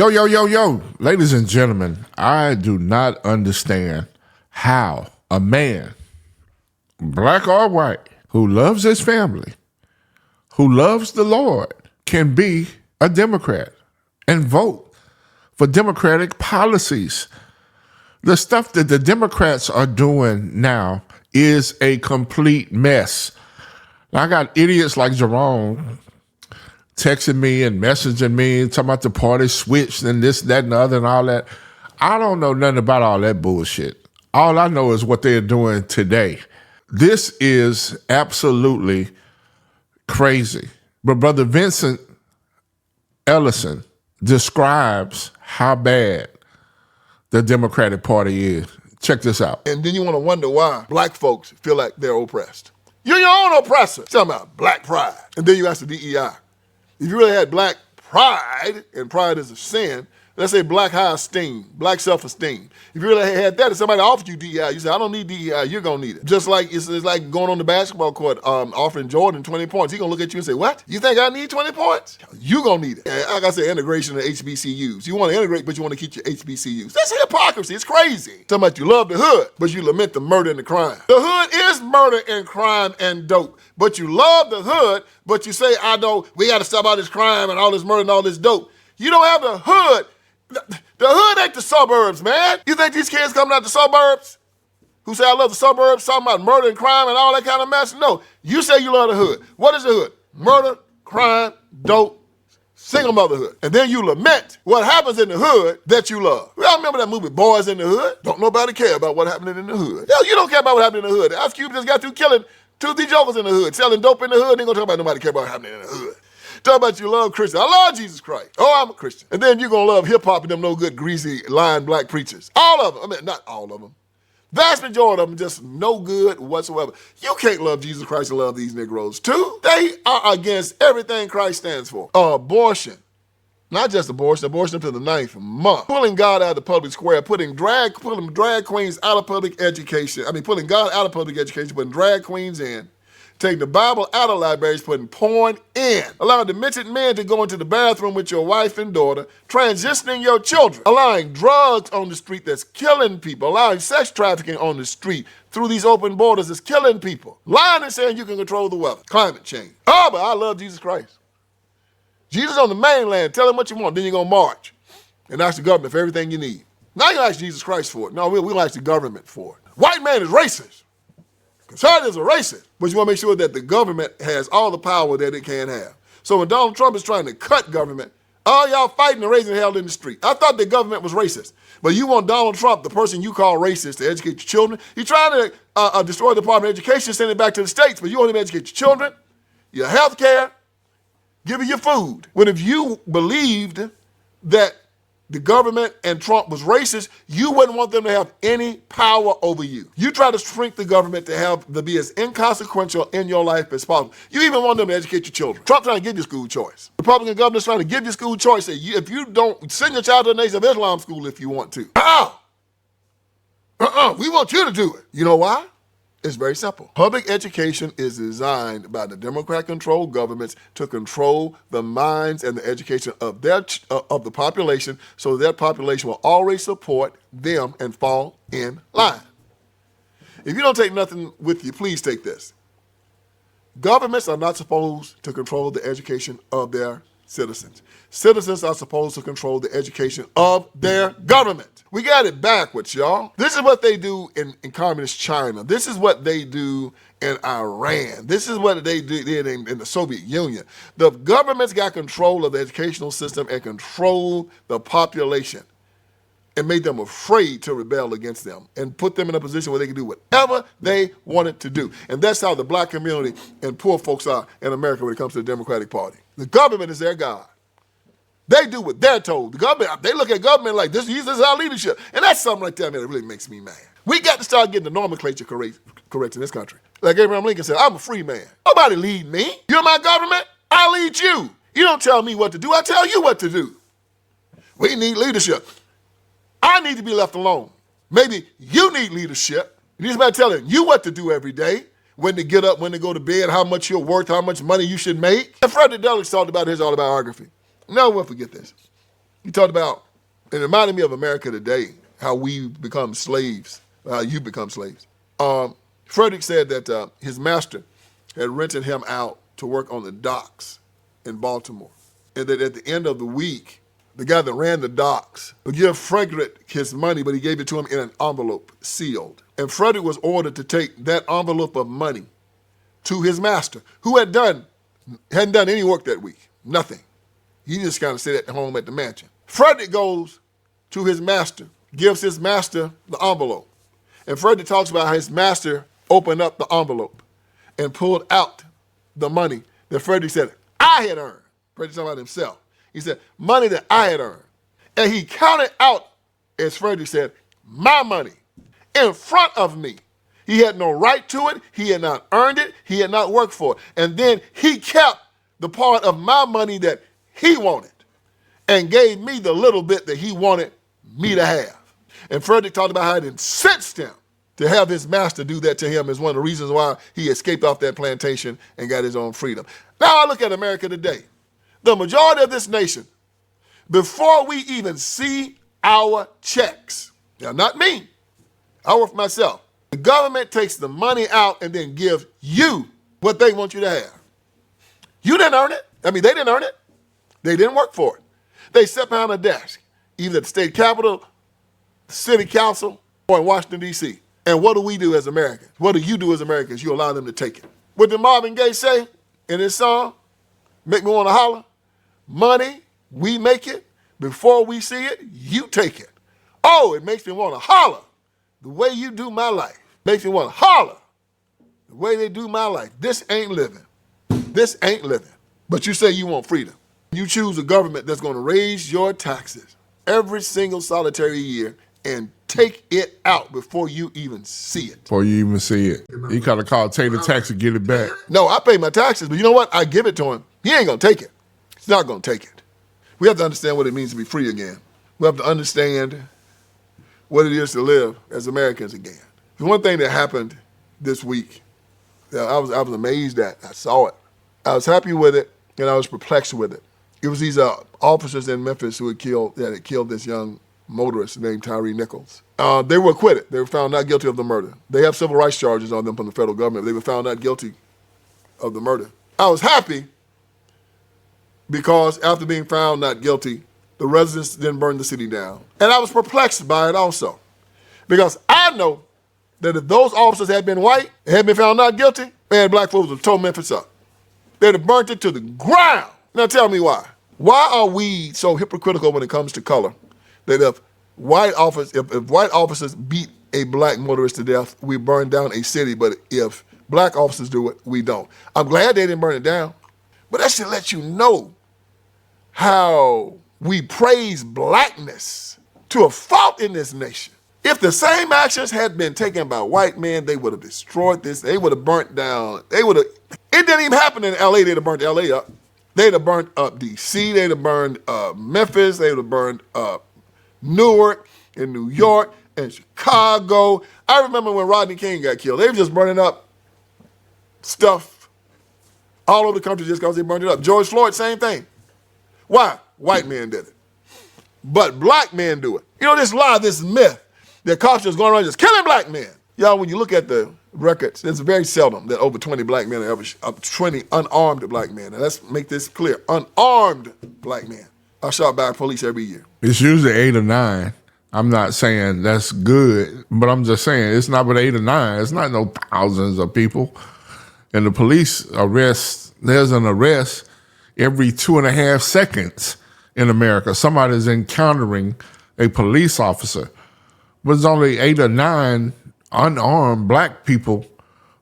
Yo. Ladies and gentlemen, I do not understand how a man, black or white, who loves his family, who loves the Lord, can be a Democrat and vote for Democratic policies. The stuff that the Democrats are doing now is a complete mess. I got idiots like Jerome texting me and messaging me, talking about the party switched and this, that, and the other and all that. I don't know nothing about all that bullshit. All I know is what they're doing today. This is absolutely crazy. But Brother Vince Ellison describes how bad the Democratic Party is. Check this out. And then you want to wonder why black folks feel like they're oppressed. You're your own oppressor. Talking about black pride. And then you ask the DEI. If you really had black pride, and pride is a sin, let's say black high esteem, black self-esteem. If you really had that, if somebody offered you DEI, you say, I don't need DEI, you're going to need it. Just like it's like going on the basketball court, offering Jordan 20 points. He's going to look at you and say, what? You think I need 20 points? You're going to need it. And like I said, integration of HBCUs. You want to integrate, but you want to keep your HBCUs. That's hypocrisy. It's crazy. Talking about you love the hood, but you lament the murder and the crime. The hood is murder and crime and dope. But you love the hood, but you say, I know we got to stop all this crime and all this murder and all this dope. You don't have the hood. The hood ain't the suburbs, man. You think these kids coming out the suburbs who say I love the suburbs, talking about murder and crime and all that kind of mess? No, you say you love the hood. What is the hood? Murder, crime, dope, single motherhood. And then you lament what happens in the hood that you love. Y'all remember that movie, Boys in the Hood? Don't nobody care about what happened in the hood. Yo, you don't care about what happened in the hood. Ice Cube just got through killing 2-3 jokers in the hood, selling dope in the hood. They ain't gonna talk about nobody care about what happening in the hood. Talk about you love Christians. I love Jesus Christ. Oh, I'm a Christian. And then you're gonna love hip-hop and them no good, greasy, lying black preachers. All of them. I mean, not all of them. Vast majority of them just no good whatsoever. You can't love Jesus Christ and love these Negroes too. They are against everything Christ stands for. Abortion. Not just abortion up to the 9th month. Pulling God out of the public square, putting drag queens out of public education. Pulling God out of public education, putting drag queens in. Taking the Bible out of libraries, putting porn in. Allowing demented men to go into the bathroom with your wife and daughter. Transitioning your children. Allowing drugs on the street that's killing people. Allowing sex trafficking on the street through these open borders that's killing people. Lying and saying you can control the weather. Climate change. Oh, but I love Jesus Christ. Jesus on the mainland, tell him what you want, then you're going to march and ask the government for everything you need. Now you ask Jesus Christ for it. No, we'll ask the government for it. White man is racist. Conservatives are racist. But you want to make sure that the government has all the power that it can have. So when Donald Trump is trying to cut government, all y'all fighting and raising hell in the street. I thought the government was racist. But you want Donald Trump, the person you call racist, to educate your children. He's trying to destroy the Department of Education, send it back to the states, but you want him to educate your children, your health care, give you your food. When if you believed that the government and Trump was racist, you wouldn't want them to have any power over you. You try to shrink the government to be as inconsequential in your life as possible. You even want them to educate your children. Trump trying to give you school choice. Republican governors trying to give you school choice. Say, if you don't, send your child to the Nation of Islam school if you want to. We want you to do it. You know why? It's very simple. Public education is designed by the Democrat-controlled governments to control the minds and the education of the population, so that population will always support them and fall in line. If you don't take nothing with you, please take this. Governments are not supposed to control the education of their citizens. Citizens are supposed to control the education of their government. We got it backwards, y'all. This is what they do in communist China. This is what they do in Iran. This is what they did in the Soviet Union. The governments got control of the educational system and controlled the population and made them afraid to rebel against them and put them in a position where they can do whatever they wanted to do. And that's how the black community and poor folks are in America when it comes to the Democratic Party. The government is their God. They do what they're told. The government, they look at government like this is our leadership. And that's something right there, man, that really makes me mad. We got to start getting the nomenclature correct in this country. Like Abraham Lincoln said, I'm a free man. Nobody lead me. You're my government, I lead you. You don't tell me what to do, I tell you what to do. We need leadership. I need to be left alone. Maybe you need leadership. You need somebody telling you what to do every day, when to get up, when to go to bed, how much you're worth, how much money you should make. And Frederick Douglass talked about his autobiography. No one forget this. He talked about, it reminded me of America today, how we become slaves, how you become slaves. Frederick said that his master had rented him out to work on the docks in Baltimore. And that at the end of the week, the guy that ran the docks would give Frederick his money, but he gave it to him in an envelope, sealed. And Frederick was ordered to take that envelope of money to his master, who hadn't done any work that week, nothing. He just kind of stayed at home at the mansion. Frederick goes to his master, gives his master the envelope. And Frederick talks about how his master opened up the envelope and pulled out the money that Frederick said, I had earned. Frederick talking about himself. He said, money that I had earned. And he counted out, as Frederick said, my money in front of me. He had no right to it. He had not earned it. He had not worked for it. And then he kept the part of my money that he wanted and gave me the little bit that he wanted me to have. And Frederick talked about how it incensed him to have his master do that to him as one of the reasons why he escaped off that plantation and got his own freedom. Now I look at America today. The majority of this nation, before we even see our checks, now not me, I work for myself, the government takes the money out and then gives you what they want you to have. You didn't earn it. I mean, they didn't earn it. They didn't work for it. They sat behind a desk, either at the state capitol, the city council, or in Washington, D.C. And what do we do as Americans? What do you do as Americans? You allow them to take it. What did Marvin Gaye say in his song, Make Me Want to Holler? Money, we make it. Before we see it, you take it. Oh, it makes me want to holler. The way you do my life makes me want to holler. The way they do my life. This ain't living. This ain't living. But you say you want freedom. You choose a government that's going to raise your taxes every single solitary year and take it out before you even see it. Before you even see it. You gotta call, take the tax and get it back. No, I pay my taxes, but you know what? I give it to him. He ain't going to take it. He's not going to take it. We have to understand what it means to be free again. We have to understand what it is to live as Americans again. There's one thing that happened this week that I was amazed at. I saw it. I was happy with it, and I was perplexed with it. It was these officers in Memphis who had killed this young motorist named Tyree Nichols. They were acquitted. They were found not guilty of the murder. They have civil rights charges on them from the federal government. They were found not guilty of the murder. I was happy because after being found not guilty, the residents didn't burn the city down. And I was perplexed by it also, because I know that if those officers had been white and had been found not guilty, man, black folks would have tore Memphis up. They'd have burnt it to the ground. Now tell me why. Why are we so hypocritical when it comes to color that if white officers beat a black motorist to death, we burn down a city, but if black officers do it, we don't? I'm glad they didn't burn it down, but that should let you know how we praise blackness to a fault in this nation. If the same actions had been taken by white men, they would have destroyed this. They would have burnt down. It didn't even happen in L.A. They'd have burnt L.A. up. They'd have burnt up D.C. They'd have burned Memphis. They'd have burned Newark and New York and Chicago. I remember when Rodney King got killed. They were just burning up stuff all over the country just because they burned it up. George Floyd, same thing. Why? White men did it. But black men do it. You know, this lie, this myth that cops just going around just killing black men. Y'all, when you look at the records, it's very seldom that over 20 black men are ever, 20 unarmed black men. And let's make this clear. Unarmed black men are shot by police every year. It's usually 8 or 9. I'm not saying that's good, but I'm just saying it's not but 8 or 9. It's not no thousands of people. And the police arrest, there's an arrest every 2.5 seconds in America. Somebody's encountering a police officer. But it's only 8 or 9 unarmed black people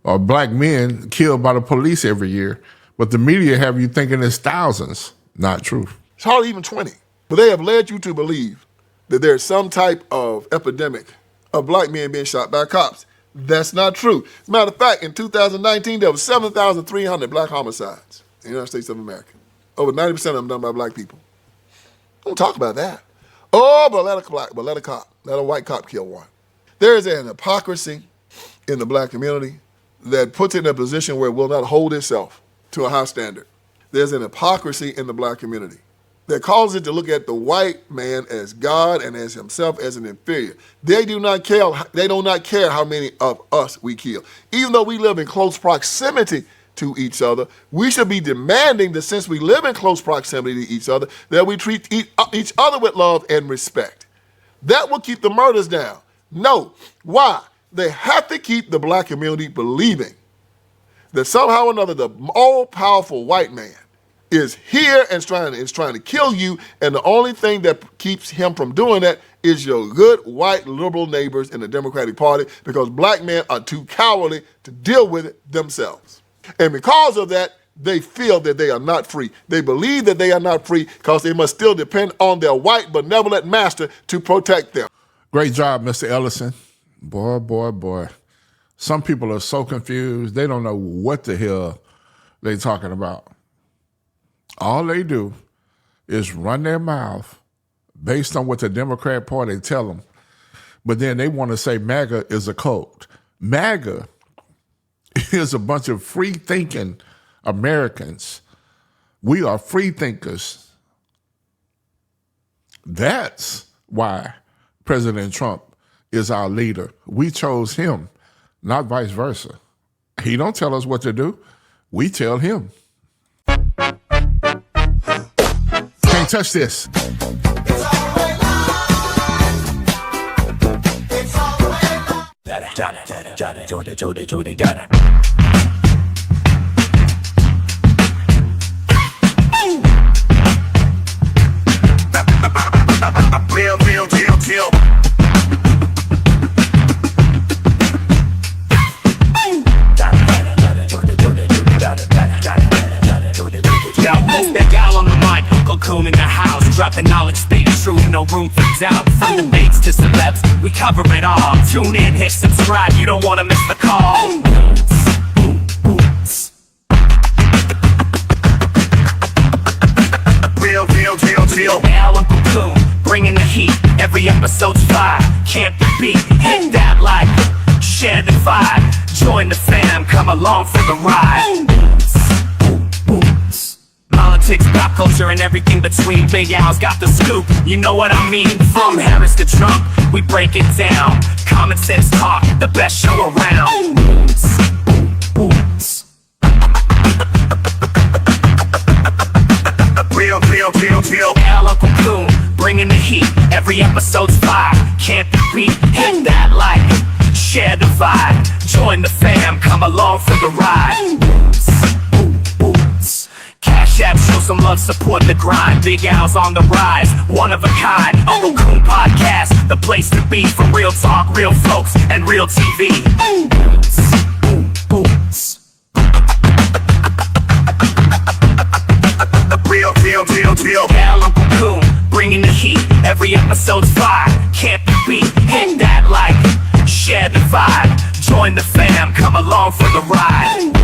or black men killed by the police every year. But the media have you thinking it's thousands. Not true. It's hardly even 20. But they have led you to believe that there's some type of epidemic of black men being shot by cops. That's not true. As a matter of fact, in 2019, there were 7,300 black homicides in the United States of America. Over 90% of them done by black people. Don't talk about that. Oh, but let a white cop kill one. There is an hypocrisy in the black community that puts it in a position where it will not hold itself to a high standard. There's an hypocrisy in the black community that causes it to look at the white man as God and as himself as an inferior. They do not care how many of us we kill. Even though we live in close proximity to each other, we should be demanding that since we live in close proximity to each other, that we treat each other with love and respect. That will keep the murders down. No. Why? They have to keep the black community believing that somehow or another the all-powerful white man is here and is trying to kill you, and the only thing that keeps him from doing that is your good white liberal neighbors in the Democratic Party, because black men are too cowardly to deal with it themselves. And because of that, they feel that they are not free. They believe that they are not free because they must still depend on their white benevolent master to protect them. Great job, Mr. Ellison. Boy, boy, boy. Some people are so confused, they don't know what the hell they're talking about. All they do is run their mouth based on what the Democrat Party tell them. But then they want to say MAGA is a cult. MAGA is a bunch of free-thinking Americans. We are free thinkers. That's why President Trump is our leader. We chose him, not vice versa. He don't tell us what to do. We tell him. Can't touch this. Real deal. Post that gal on the mic, UncleCoon in the house. Drop the knowledge, speak the truth, no room for doubt. From debates to celebs, we cover it all. Tune in, hit subscribe, you don't wanna miss the call. Real deal. Now UncleCoon, bringing the heat. Every episode's fire, can't be beat. Hit that like, share the vibe. Join the fam, come along for the ride. Politics, pop culture, and everything between. Big Al's got the scoop, you know what I mean? From Harris to Trump, we break it down. Common sense talk, the best show around. Real. Al UncleCoon, bringing the heat. Every episode's fire, can't be beat. Hit that like, share the vibe. Join the fam, come along for the ride. Cash App, show some love, support the grind. Big Al's on the rise, one of a kind. UncleCoon podcast, the place to be for real talk, real folks, and real TV. Real. Al UncleCoon, bringing the heat. Every episode's fire, can't be beat. Hit that like, share the vibe. Join the fam, come along for the ride.